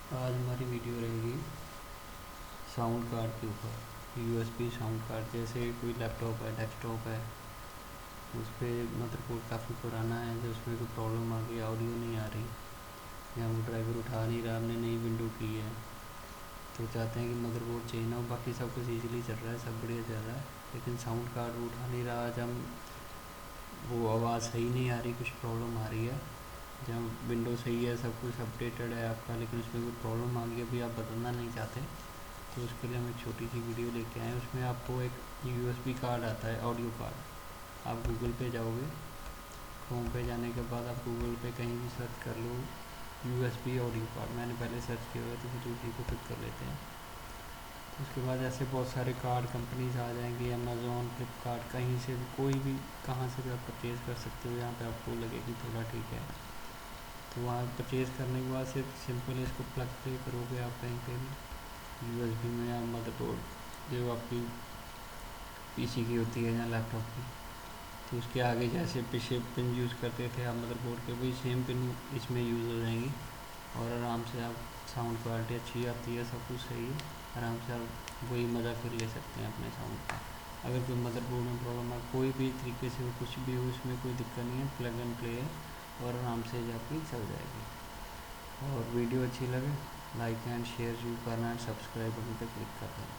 आज हमारी वीडियो रहेगी साउंड कार्ड के ऊपर। यूएसबी साउंड कार्ड, जैसे कोई लैपटॉप है, डेस्कटॉप है, उस पर मदरबोर्ड काफ़ी पुराना है, जो उसमें कोई प्रॉब्लम आ गई, ऑडियो नहीं आ रही या वो ड्राइवर उठा नहीं रहा, हमने नई विंडो की है तो चाहते हैं कि मदरबोर्ड चेंज ना हो। बाकी सब कुछ ईजिली चल रहा है, सब बढ़िया चल रहा है, लेकिन साउंड कार्ड वो उठा नहीं रहा। आज हम वो आवाज़ सही नहीं आ रही, कुछ प्रॉब्लम आ रही है। जब विंडो सही है, सब कुछ अपडेटेड है आपका, लेकिन उसमें कोई प्रॉब्लम आ गई, अभी आप बदलना नहीं चाहते, तो उसके लिए हम एक छोटी सी वीडियो लेके आए हैं। उसमें आपको एक यूएसबी कार्ड आता है, ऑडियो कार्ड। आप गूगल पे जाओगे, क्रोम पे जाने के बाद आप गूगल पे कहीं भी सर्च कर लो यूएसबी ऑडियो कार्ड। मैंने पहले सर्च किया हुआ तो फिर उसी को पिक कर लेते हैं। उसके बाद ऐसे बहुत सारे कार्ड कंपनीज आ जाएंगी, अमेज़ोन, फ्लिपकार्ट, कहीं से भी, कोई भी, कहाँ से भी आप परचेज़ कर सकते हो। यहाँ पे आपको लगे कि थोड़ा ठीक है, तो वहाँ परचेज़ करने के बाद सिर्फ सिंपल इसको प्लग पे करोगे आप कहीं पे भी यूएसबी में, या मदरबोर्ड जो आपकी पीसी की होती है या लैपटॉप की, तो उसके आगे जैसे पीछे पिन यूज़ करते थे आप मदरबोर्ड के, वही सेम पिन इसमें यूज़ हो जाएंगी और आराम से आप साउंड क्वालिटी अच्छी आती है, सब कुछ सही है, आराम से आप वही मज़ा फिर ले सकते हैं अपने साउंड का। अगर कोई मदरबोर्ड में प्रॉब्लम है, कोई भी तरीके से हो, कुछ भी हो, उसमें कोई दिक्कत नहीं है, प्लग एंड प्ले है और आराम से आपकी चल जाएगी। और वीडियो अच्छी लगे लाइक एंड शेयर जरूर करना, एंड सब्सक्राइब बटन पर क्लिक कर देना।